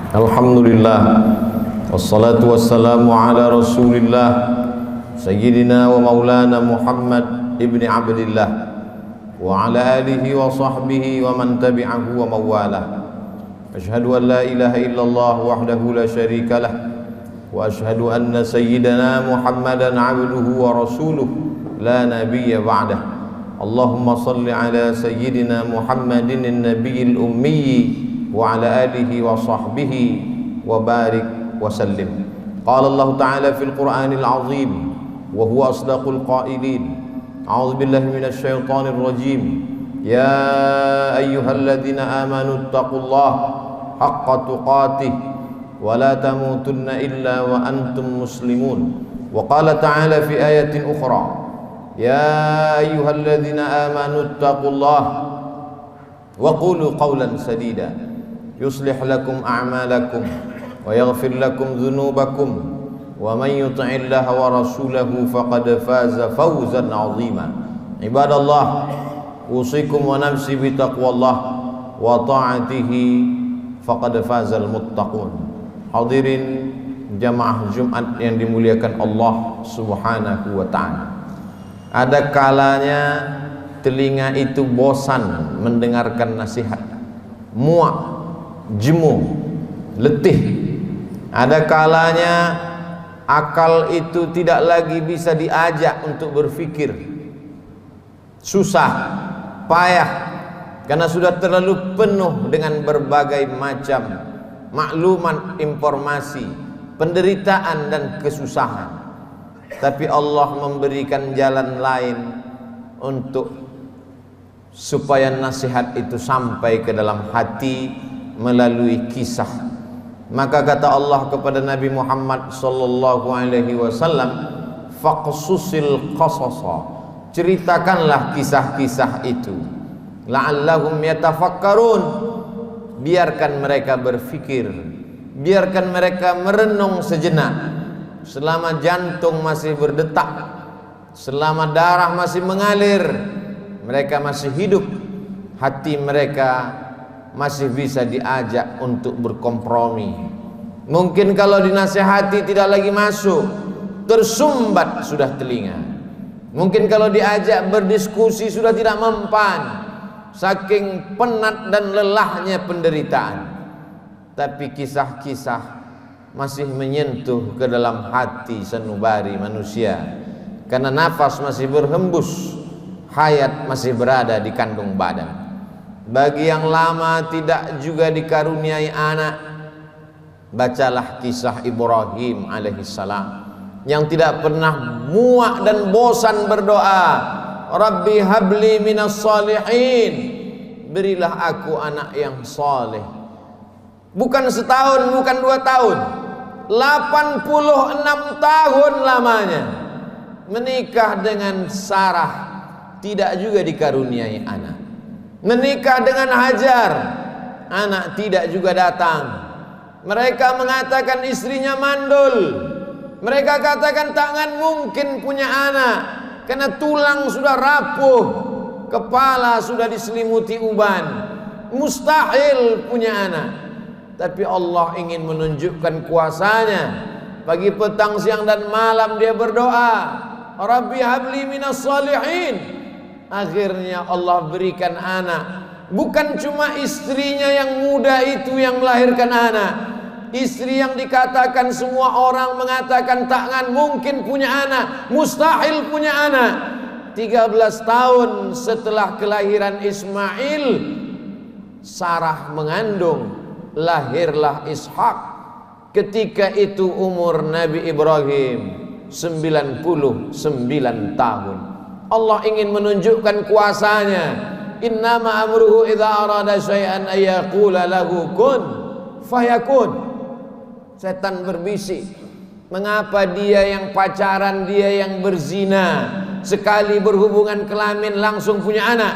Alhamdulillah, wassalatu wassalamu ala rasulillah Sayyidina wa maulana Muhammad ibni Abdillah wa ala alihi wa sahbihi wa man tabi'ahu wa mawalah. Ashhadu an la ilaha illallah wahdahu la syarika lah, wa ashhadu anna sayyidana Muhammadan abduhu wa rasuluh la nabiyya ba'dah. Allahumma salli ala sayyidina Muhammadin an-nabiyil ummi wa ala alihi wa sahbihi wa barik wa sallim. Qala Allah Ta'ala fil Qur'anil azim wa huwa asdaqul qailin. A'udzu billahi minasy syaithanir rajim. Ya ayyuhalladzina amanu taqullaha haqqa tuqatih wa la tamutunna illa wa antum muslimun. Wa qala ta'ala fi ayatin ukhra, ya ayyuhalladzina amanu taqullaha wa qulu qawlan sadida yuslih lakum a'malakum wa yaghfir lakum dhunubakum wa man yuti'illaha wa rasulahu faqad faza fawzan 'azima. Ibadallah, usikum wa nafsi bi taqwallah wa ta'atihi faqad fazal muttaqun. Hadirin jamaah Jumat yang dimuliakan Allah Subhanahu wa ta'ala. Ada kalanya telinga itu bosan mendengarkan nasihat, muak, jemu, letih. Ada kalanya akal itu tidak lagi bisa diajak untuk berpikir, susah, payah, karena sudah terlalu penuh dengan berbagai macam maklumat, informasi, penderitaan dan kesusahan. Tapi Allah memberikan jalan lain untuk supaya nasihat itu sampai ke dalam hati melalui kisah. Maka kata Allah kepada Nabi Muhammad sallallahu alaihi wasallam, faqsusil qasasa, ceritakanlah kisah-kisah itu, la'allahum yatafakkarun, biarkan mereka berfikir, biarkan mereka merenung sejenak. Selama jantung masih berdetak, selama darah masih mengalir, mereka masih hidup, hati mereka masih bisa diajak untuk berkompromi. Mungkin kalau dinasihati tidak lagi masuk, tersumbat sudah telinga. Mungkin kalau diajak berdiskusi sudah tidak mempan, saking penat dan lelahnya penderitaan. Tapi kisah-kisah masih menyentuh ke dalam hati sanubari manusia, karena nafas masih berhembus, hayat masih berada di kandung badan. Bagi yang lama tidak juga dikaruniai anak, bacalah kisah Ibrahim alaihissalam yang tidak pernah muak dan bosan berdoa, Rabbi habli minas salihin, berilah aku anak yang saleh. Bukan setahun, bukan 2 tahun, 86 tahun lamanya menikah dengan Sarah, tidak juga dikaruniai anak. Menikah dengan Hajar, anak tidak juga datang. Mereka mengatakan istrinya mandul. Mereka katakan tangan mungkin punya anak, karena tulang sudah rapuh, kepala sudah diselimuti uban, mustahil punya anak. Tapi Allah ingin menunjukkan kuasanya. Pagi, petang, siang dan malam dia berdoa, Rabbi habli minas salihin. Akhirnya Allah berikan anak. Bukan cuma istrinya yang muda itu yang melahirkan anak, istri yang dikatakan semua orang mengatakan takkan mungkin punya anak, mustahil punya anak. 13 tahun setelah kelahiran Ismail, Sarah mengandung, lahirlah Ishak. Ketika itu umur Nabi Ibrahim 99 tahun. Allah ingin menunjukkan kuasanya. Innama amruhu idza arada syai'an ayyaqula lahu kun fayakun. Setan berbisik, mengapa dia yang pacaran, dia yang berzina, sekali berhubungan kelamin langsung punya anak?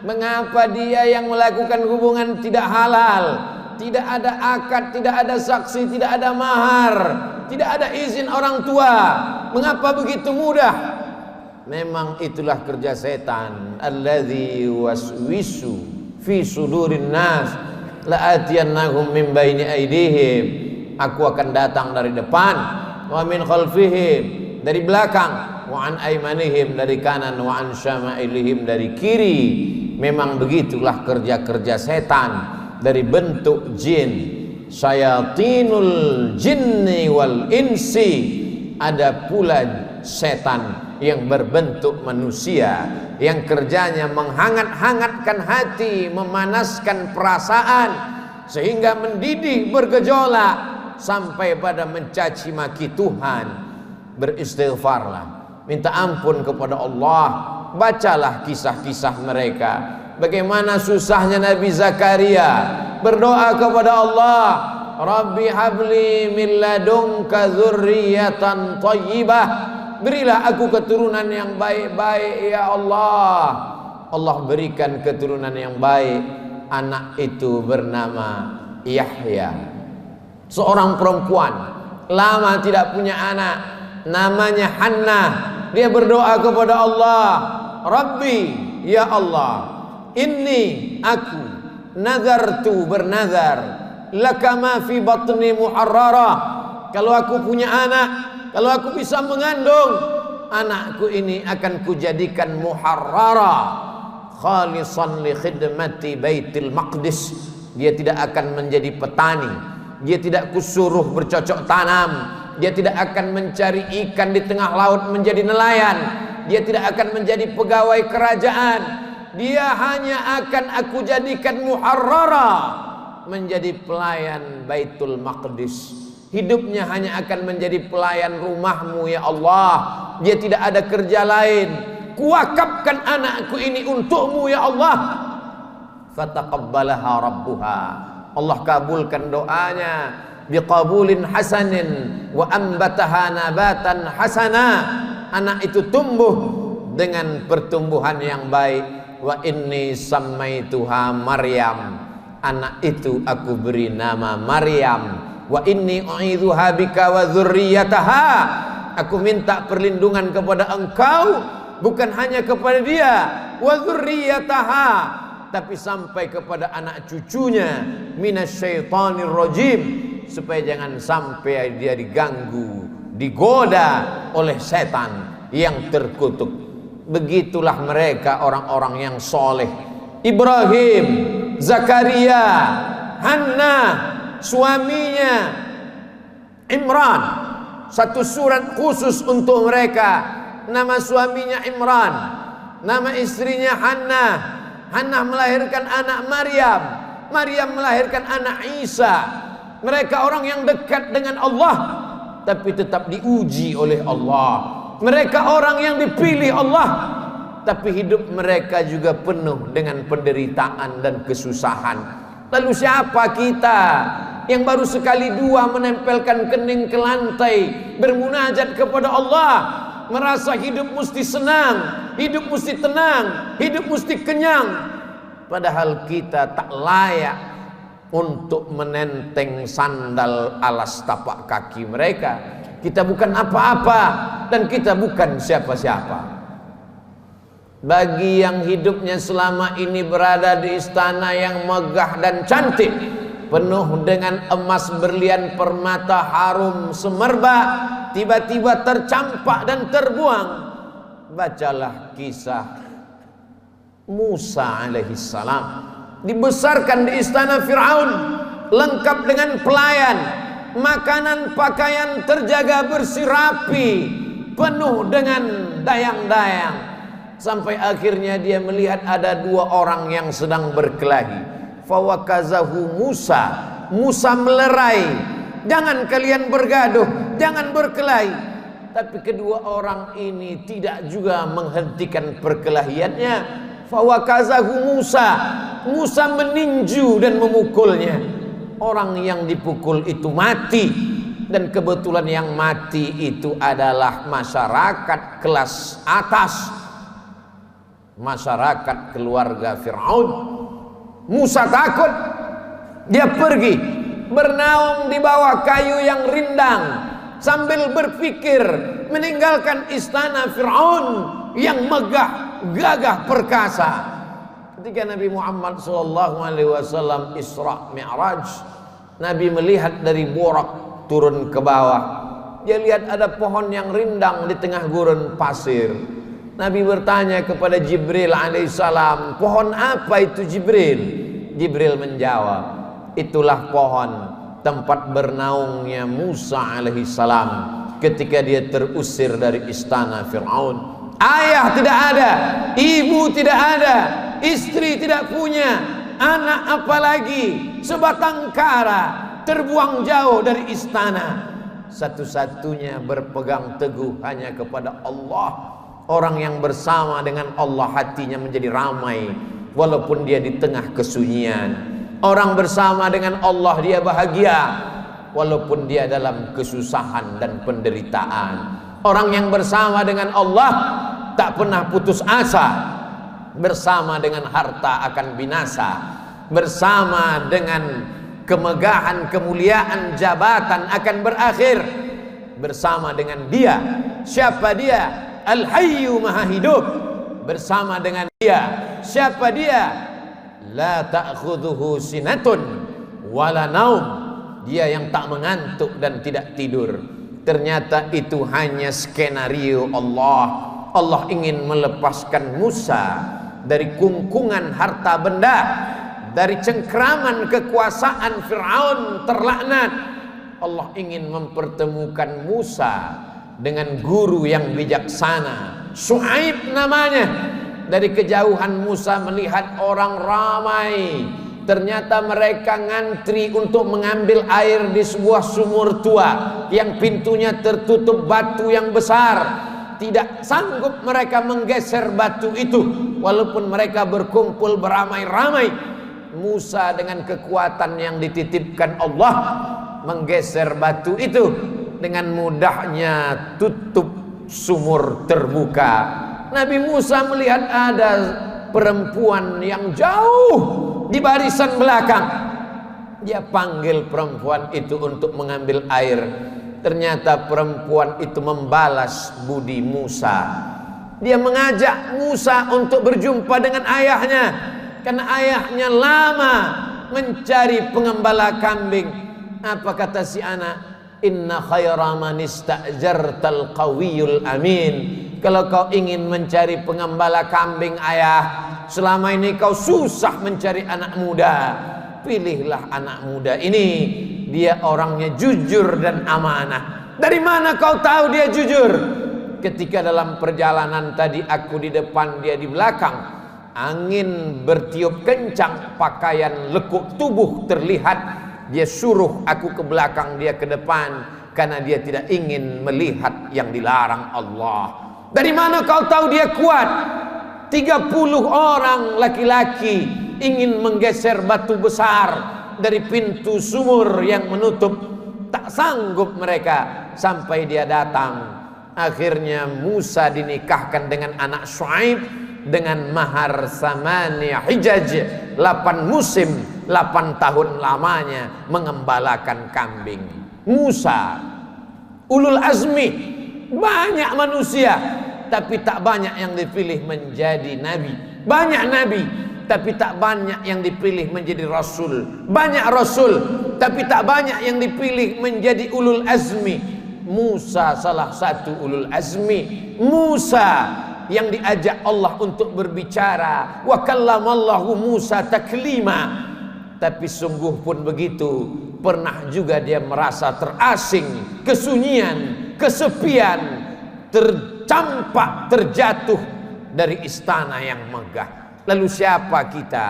Mengapa dia yang melakukan hubungan tidak halal, tidak ada akad, tidak ada saksi, tidak ada mahar, tidak ada izin orang tua, mengapa begitu mudah? Memang itulah kerja setan. Alladzi waswisu fi sudurin nas la'atiyannahum min baini aydihim, aku akan datang dari depan, wa min khalfihim, dari belakang, wa an aymanihim, dari kanan, wa an syama'ilihim, dari kiri. Memang begitulah kerja-kerja setan dari bentuk jin. Syayatinul jinni wal insi, ada pula setan yang berbentuk manusia, yang kerjanya menghangat-hangatkan hati, memanaskan perasaan, sehingga mendidih bergejolak sampai pada mencaci maki Tuhan. Beristighfarlah, minta ampun kepada Allah. Bacalah kisah-kisah mereka, bagaimana susahnya Nabi Zakaria berdoa kepada Allah, Rabbi habli min ladunka dzurriyyatan thayyibah, berilah aku keturunan yang baik-baik ya Allah. Allah berikan keturunan yang baik. Anak itu bernama Yahya, seorang perempuan lama tidak punya anak, namanya Hannah. Dia berdoa kepada Allah, Rabbi, ya Allah, inni aku nazartu, bernazar, laka ma fi batni muharrara, kalau aku punya anak, kalau aku bisa mengandung, anakku ini akan kujadikan muharrara, khalisan li khidmati baitil maqdis. Dia tidak akan menjadi petani, dia tidak kusuruh bercocok tanam, dia tidak akan mencari ikan di tengah laut menjadi nelayan, dia tidak akan menjadi pegawai kerajaan, dia hanya akan aku jadikan muharrara, menjadi pelayan Baitul Maqdis. Hidupnya hanya akan menjadi pelayan rumahmu ya Allah. Dia tidak ada kerja lain. Kuwakafkan anakku ini untukmu ya Allah. Fataqabbalaha rabbuha, Allah kabulkan doanya biqabulin hasanin wa ambataha nabatan hasana. Anak itu tumbuh dengan pertumbuhan yang baik. Wa inni sammaituha Maryam, anak itu aku beri nama Maryam. Wa inni u'idzuha bika wa dzurriyyataha, aku minta perlindungan kepada engkau, bukan hanya kepada dia, wa dzurriyyataha, tapi sampai kepada anak cucunya, minasyaitonir rajim, supaya jangan sampai dia diganggu, digoda oleh setan yang terkutuk. Begitulah mereka orang-orang yang soleh. Ibrahim, Zakaria, Hannah, suaminya Imran, satu surat khusus untuk mereka. Nama suaminya Imran, nama istrinya Hannah. Hannah melahirkan anak Maryam, Maryam melahirkan anak Isa. Mereka orang yang dekat dengan Allah, tapi tetap diuji oleh Allah. Mereka orang yang dipilih Allah, tapi hidup mereka juga penuh dengan penderitaan dan kesusahan. Lalu siapa kita yang baru sekali dua menempelkan kening ke lantai, bermunajat kepada Allah, merasa hidup mesti senang, hidup mesti tenang, hidup mesti kenyang, padahal kita tak layak untuk menenteng sandal alas tapak kaki mereka. Kita bukan apa-apa dan kita bukan siapa-siapa. Bagi yang hidupnya selama ini berada di istana yang megah dan cantik, penuh dengan emas, berlian, permata, harum, semerbak, tiba-tiba tercampak dan terbuang, bacalah kisah Musa alaihissalam. Dibesarkan di istana Fir'aun, lengkap dengan pelayan, makanan pakaian terjaga bersih rapi, penuh dengan dayang-dayang, sampai akhirnya dia melihat ada dua orang yang sedang berkelahi. Fawakazahu Musa, Musa melerai, jangan kalian bergaduh, jangan berkelahi. Tapi kedua orang ini tidak juga menghentikan perkelahiannya. Fawakazahu Musa, Musa meninju dan memukulnya. Orang yang dipukul itu mati, dan kebetulan yang mati itu adalah masyarakat kelas atas, masyarakat keluarga Fir'aun. Musa takut, dia pergi bernaung di bawah kayu yang rindang sambil berpikir meninggalkan istana Fir'aun yang megah, gagah, perkasa. ketika Nabi Muhammad SAW Isra Mi'raj, Nabi melihat dari Burak turun ke bawah. Dia lihat ada pohon yang rindang di tengah gurun pasir. Nabi bertanya kepada Jibril alaihissalam, pohon apa itu Jibril? Jibril menjawab, itulah pohon tempat bernaungnya Musa alaihissalam ketika dia terusir dari istana Fir'aun. Ayah tidak ada, ibu tidak ada, istri tidak punya, anak apalagi, sebatang kara, terbuang jauh dari istana. Satu-satunya berpegang teguh hanya kepada Allah. Orang yang bersama dengan Allah hatinya menjadi ramai walaupun dia di tengah kesunyian. Orang bersama dengan Allah dia bahagia walaupun dia dalam kesusahan dan penderitaan. Orang yang bersama dengan Allah tak pernah putus asa. Bersama dengan harta akan binasa, bersama dengan kemegahan, kemuliaan, jabatan akan berakhir. Bersama dengan dia, siapa dia? Al-Hayyu Maha Hidup. Bersama dengan dia, siapa dia? La ta'khudhuhu sinatun wala naum. Dia yang tak mengantuk dan tidak tidur. Ternyata itu hanya skenario Allah. Allah ingin melepaskan Musa dari kungkungan harta benda, dari cengkraman kekuasaan Fir'aun terlaknat. Allah ingin mempertemukan Musa dengan guru yang bijaksana, Syuaib namanya. Dari kejauhan Musa melihat orang ramai. Ternyata mereka ngantri untuk mengambil air di sebuah sumur tua yang pintunya tertutup batu yang besar. Tidak sanggup mereka menggeser batu itu walaupun mereka berkumpul beramai-ramai. Musa dengan kekuatan yang dititipkan Allah menggeser batu itu. Dengan mudahnya tutup sumur terbuka. Nabi Musa melihat ada perempuan yang jauh di barisan belakang. Dia panggil perempuan itu untuk mengambil air. Ternyata perempuan itu membalas budi Musa. Dia mengajak Musa untuk berjumpa dengan ayahnya, karena ayahnya lama mencari pengembala kambing. Apa kata si anak? Inna khaira man ista'jartal qawiyul amin. Kalau kau ingin mencari pengembala kambing ayah, selama ini kau susah mencari anak muda, pilihlah anak muda ini. Dia orangnya jujur dan amanah. Dari mana kau tahu dia jujur? Ketika dalam perjalanan tadi aku di depan, dia di belakang. Angin bertiup kencang, pakaian lekuk tubuh terlihat. Dia suruh aku ke belakang, dia ke depan, karena dia tidak ingin melihat yang dilarang Allah. Dari mana kau tahu dia kuat? 30 orang laki-laki ingin menggeser batu besar dari pintu sumur yang menutup. Tak sanggup mereka sampai dia datang. Akhirnya Musa dinikahkan dengan anak Syuaib dengan mahar samania hijaj, 8 musim, 8 tahun lamanya mengembalakan kambing. Musa ulul azmi, banyak manusia tapi tak banyak yang dipilih menjadi nabi. Banyak nabi tapi tak banyak yang dipilih menjadi rasul. Banyak rasul tapi tak banyak yang dipilih menjadi ulul azmi. Musa salah satu ulul azmi. Musa yang diajak Allah untuk berbicara. Wa kallamallahu Musa taklima. Tapi sungguh pun begitu, pernah juga dia merasa terasing, kesunyian, kesepian, tercampak, terjatuh dari istana yang megah. Lalu siapa kita?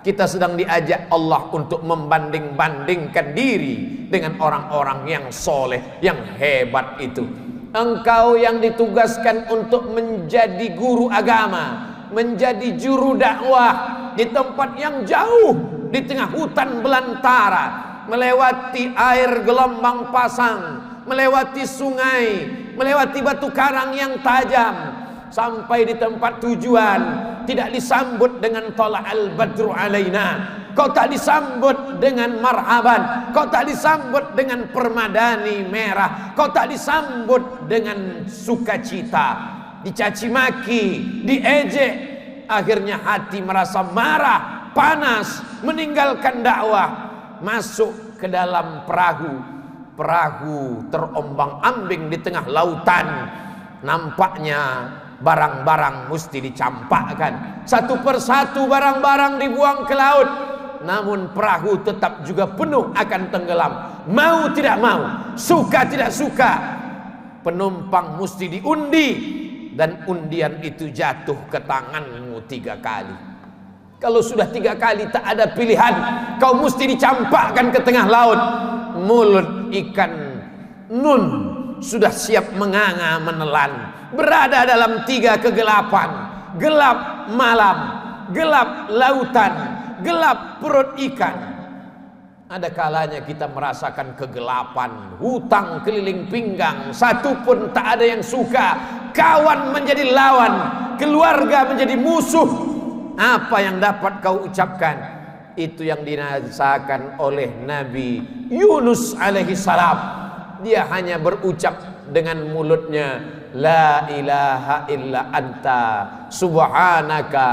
Kita sedang diajak Allah untuk membanding-bandingkan diri dengan orang-orang yang soleh, yang hebat itu. Engkau yang ditugaskan untuk menjadi guru agama, menjadi juru dakwah di tempat yang jauh, di tengah hutan belantara, melewati air gelombang pasang, melewati sungai, melewati batu karang yang tajam, sampai di tempat tujuan tidak disambut dengan tala'al badru alaina. Kau tak disambut dengan marhaban, kau tak disambut dengan permadani merah, kau tak disambut dengan sukacita. Dicaci maki, diejek. Akhirnya hati merasa marah, panas, meninggalkan dakwah, masuk ke dalam perahu. Perahu terombang-ambing di tengah lautan. Nampaknya barang-barang mesti dicampakkan. Satu persatu barang-barang dibuang ke laut. Namun perahu tetap juga penuh akan tenggelam. Mau tidak mau, suka tidak suka, penumpang mesti diundi. Dan undian itu jatuh ke tanganmu 3 kali. Kalau sudah 3 kali tak ada pilihan, kau mesti dicampakkan ke tengah laut. Mulut ikan nun sudah siap menganga menelan, berada dalam 3 kegelapan. Gelap malam, gelap lautan, gelap perut ikan. Ada kalanya kita merasakan kegelapan, hutang keliling pinggang, satu pun tak ada yang suka. Kawan menjadi lawan, keluarga menjadi musuh. Apa yang dapat kau ucapkan? Itu yang dirasakan oleh Nabi Yunus alaihi salam. Dia hanya berucap dengan mulutnya, la ilaha illa anta subhanaka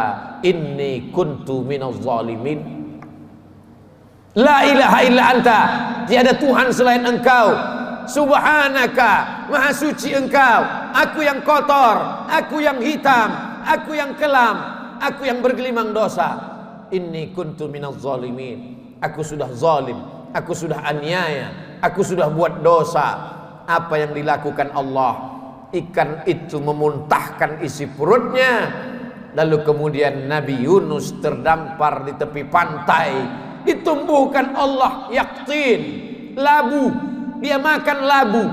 inni kuntu minaz zalimin. La ilaha illa anta, tiada Tuhan selain engkau. Subhanaka, maha suci engkau. Aku yang kotor, aku yang hitam, aku yang kelam, aku yang bergelimang dosa. Inni kuntu minaz zalimin. Aku sudah zalim, aku sudah aniaya, aku sudah buat dosa. Apa yang dilakukan Allah? Ikan itu memuntahkan isi perutnya. Lalu kemudian Nabi Yunus terdampar di tepi pantai. Ditumbuhkan Allah yaktin, labu. Dia makan labu.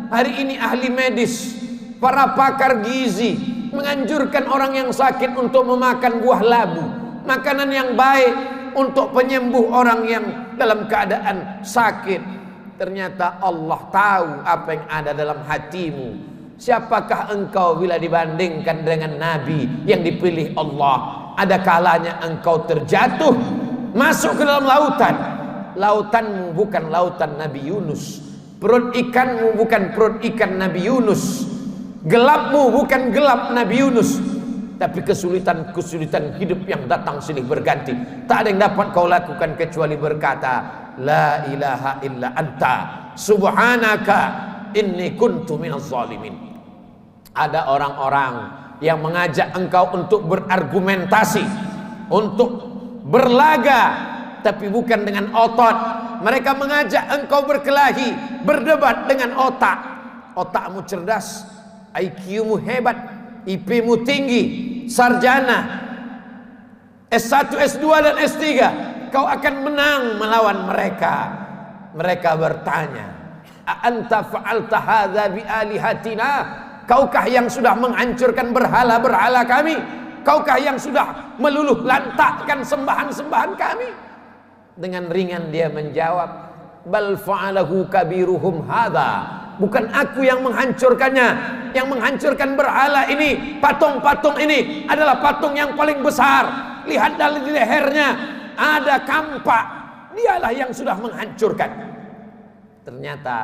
Hari ini ahli medis, para pakar gizi menganjurkan orang yang sakit untuk memakan buah labu, makanan yang baik untuk penyembuh orang yang dalam keadaan sakit. Ternyata Allah tahu apa yang ada dalam hatimu. Siapakah engkau bila dibandingkan dengan Nabi yang dipilih Allah? Ada kalanya engkau terjatuh, masuk ke dalam lautan. Lautanmu bukan lautan Nabi Yunus, perut ikanmu bukan perut ikan Nabi Yunus, gelapmu bukan gelap Nabi Yunus. Tapi kesulitan-kesulitan hidup yang datang silih berganti. Tak ada yang dapat kau lakukan kecuali berkata, la ilaha illa anta subhanaka inni kuntu minaz zalimin. Ada orang-orang yang mengajak engkau untuk berargumentasi, untuk berlaga, tapi bukan dengan otot. Mereka mengajak engkau berkelahi, berdebat dengan otak. Otakmu cerdas, IQ-mu hebat, IP-mu tinggi, sarjana, S1, S2 dan S3. Kau akan menang melawan mereka. Mereka bertanya, a anta fa'alta hadza bi alihatina? Kaukah yang sudah menghancurkan berhala-berhala kami? Kaukah yang sudah meluluh lantakkan sembahan-sembahan kami? Dengan ringan dia menjawab, bal fa'alahu kabiruhum hadza. Bukan aku yang menghancurkannya. Yang menghancurkan berhala ini, patung-patung ini adalah patung yang paling besar. Lihat dari lehernya ada kampak. Dialah yang sudah menghancurkan. Ternyata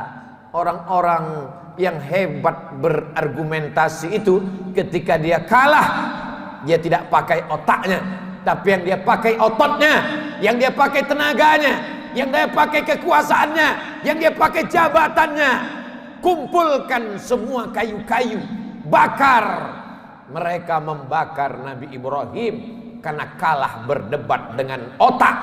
orang-orang yang hebat berargumentasi itu, ketika dia kalah, dia tidak pakai otaknya, tapi yang dia pakai ototnya, yang dia pakai tenaganya, yang dia pakai kekuasaannya, yang dia pakai jabatannya. Kumpulkan semua kayu-kayu, bakar. Mereka membakar Nabi Ibrahim karena kalah berdebat dengan otak.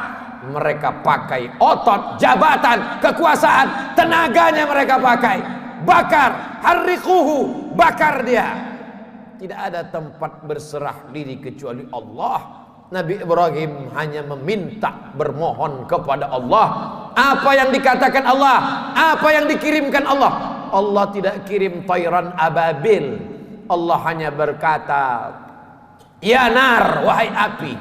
Mereka pakai otot, jabatan, kekuasaan, tenaganya mereka pakai. Bakar, harriquhu, bakar dia. Tidak ada tempat berserah diri kecuali Allah. Nabi Ibrahim hanya meminta, bermohon kepada Allah. Apa yang dikatakan Allah, apa yang dikirimkan Allah. Allah tidak kirim tayran ababil. Allah hanya berkata, ya nar, wahai api,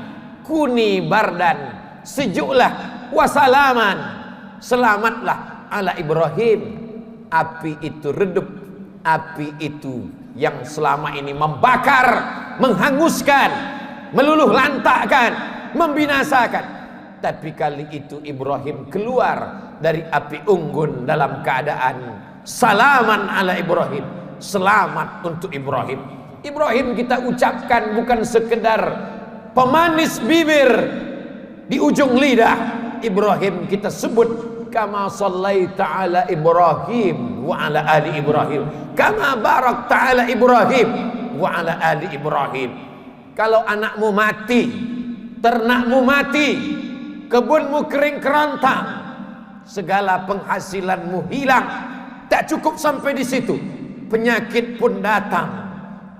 kuni bardan, sejuklah, wasalaman, selamatlah ala Ibrahim. Api itu redup, api itu yang selama ini membakar, menghanguskan, meluluh lantakkan, membinasakan. Tapi kali itu Ibrahim keluar dari api unggun dalam keadaan salaman ala Ibrahim, selamat untuk Ibrahim. Ibrahim kita ucapkan bukan sekedar pemanis bibir, di ujung lidah. Ibrahim kita sebut kama sallaita ala Ibrahim wa ala ali Ibrahim, kama barakta ala Ibrahim wa ala ali Ibrahim. Kalau anakmu mati, ternakmu mati, kebunmu kering kerontang, segala penghasilanmu hilang, tak cukup sampai di situ, penyakit pun datang,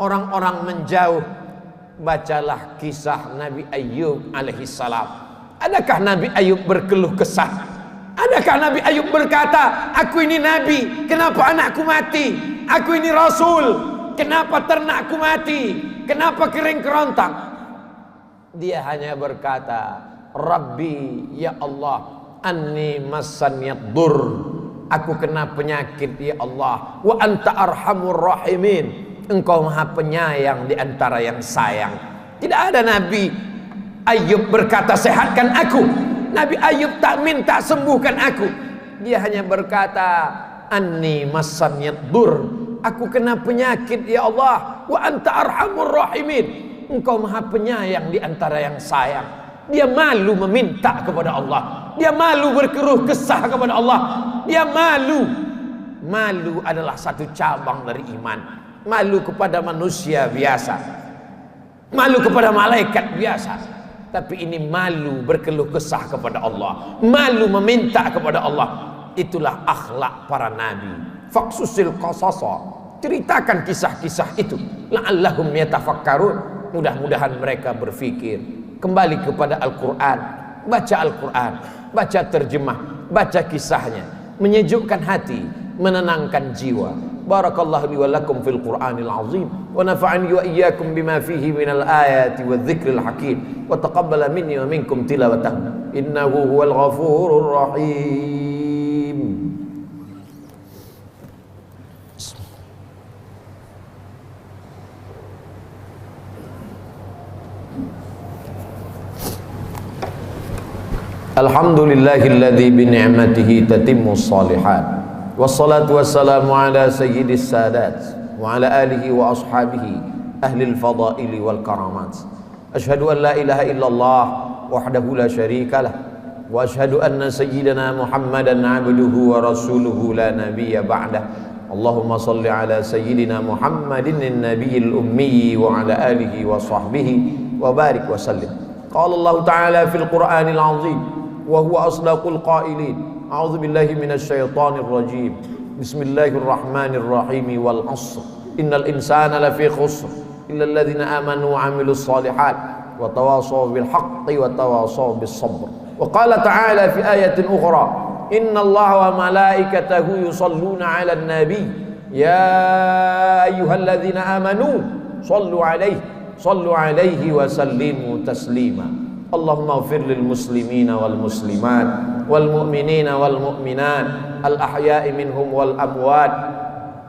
orang-orang menjauh. Bacalah kisah Nabi Ayub alaihissalam. Adakah Nabi Ayub berkeluh kesah? Adakah Nabi Ayub berkata, aku ini Nabi, kenapa anakku mati? Aku ini Rasul, kenapa ternakku mati? Kenapa kering kerontang? Dia hanya berkata, Rabbi, ya Allah, anni massaniyad dur, aku kena penyakit ya Allah, wa anta arhamur rahimin, engkau maha penyayang di antara yang sayang. Tidak ada Nabi Ayub berkata sehatkan aku. Nabi Ayub tak minta sembuhkan aku. Dia hanya berkata anni massaniyad dur, aku kena penyakit ya Allah, wa anta arhamur rahimin, engkau maha penyayang di antara yang sayang. Dia malu meminta kepada Allah, dia malu berkeluh kesah kepada Allah, dia malu. Malu adalah satu cabang dari iman. Malu kepada manusia biasa, malu kepada malaikat biasa, tapi ini malu berkeluh kesah kepada Allah, malu meminta kepada Allah. Itulah akhlak para nabi. Faqsusil qasasa, ceritakan kisah-kisah itu, la'allahum yatafakkarun, mudah-mudahan mereka berfikir. Kembali kepada Al-Quran, baca Al-Quran, baca terjemah, baca kisahnya, menyejukkan hati, menenangkan jiwa. Barakallahu li wa lakum fil Qur'anil azim, wa nafa'ani wa iyyakum bima fihi minal ayati wadh-dhikril hakim, wa taqabbala minni wa minkum tilawatahu innahu huwal ghafurur rahim. Alhamdulillahilladzi bi ni'matihi tatimmus shalihat. Wassalatu wassalamu ala sayyidis sadat wa ala alihi wa ashabihi ahlil fadaili wal karamat. Ashhadu an la ilaha illallah wahdahu la syarika lah, wa ashhadu anna sayyidana Muhammadan abduhu wa rasuluhu la nabiyya ba'dah. Allahumma salli ala sayyidina Muhammadin an-nabiyil ummi wa ala alihi wa sahbihi wa barik wa sallim. Qala Allah ta'ala fil Qur'anil azim wa huwa asdaqul qailin. A'udzu billahi minasy syaithanir rajim. Bismillahirrahmanirrahim. Wal 'ashr. Innal insana lafi khusr illa alladhina amanu wa 'amilus shalihat wa tawashaw bil haqqi wa tawashaw bis sabr. Wa qala ta'ala fi ayatin ukhra, innallaha wa malaikatahu yusalluna 'alan nabi ya ayyuhalladzina amanu sallu 'alaihi wa sallimu taslima. Allahumma ighfir lil muslimina wal muslimat wal mu'minina wal mu'minat al ahya'i minhum wal amwat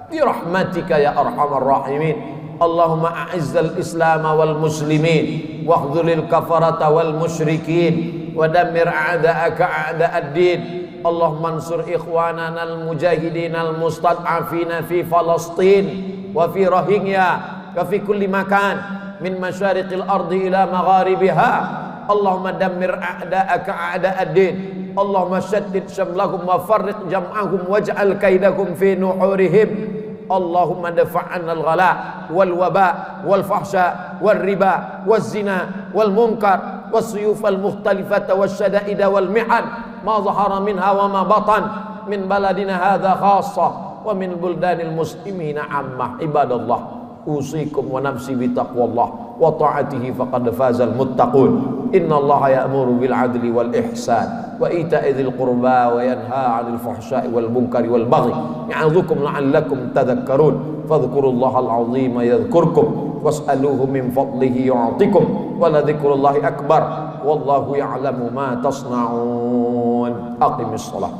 bi rahmatika ya arhamar rahimin. Allahumma a'izzal islam wal muslimin wahdhuril kafarata wal musyrikin wa dammir a'da'aka a'da'ad din. Allahumma ansur ikhwanana al mujahidin al mustad'afina fi Falastin wa fi Rohingya wa fi kulli makan min masyariqil ardi ila magharibiha. Allahumma dammir a'da'aka a'da'ad din. Allahumma shaddid syamlahum wa farriq jam'ahum waj'al kaidahum fi nuhurihim. Allahumma dafa'an al-ghala wal waba wal fahsya wal riba wal zina wal munkar wal suyuf al mukhtalifata wal syada'ida wal mi'an ma zahara minha wa ma batan min baladina hadha khassa wa min buldanil muslimina ammah. Ibadallah, usikum wa nafsi bitaqwallah wa ta'atihi faqad fazal muttaqun. Innallaha ya'muru bil adli wal ihsan wa ita'i dzil qurba wa yanha 'anil fahsya'i wal munkari wal baghi ya'idzukum la'allakum tadhakkarun. Fadhkurullahal 'azima yadhkurkum was'aluhu min fadlihi yu'tikum wa la dzikrullahi akbar wallahu ya'lamu ma tasna'un. Aqimis shalah.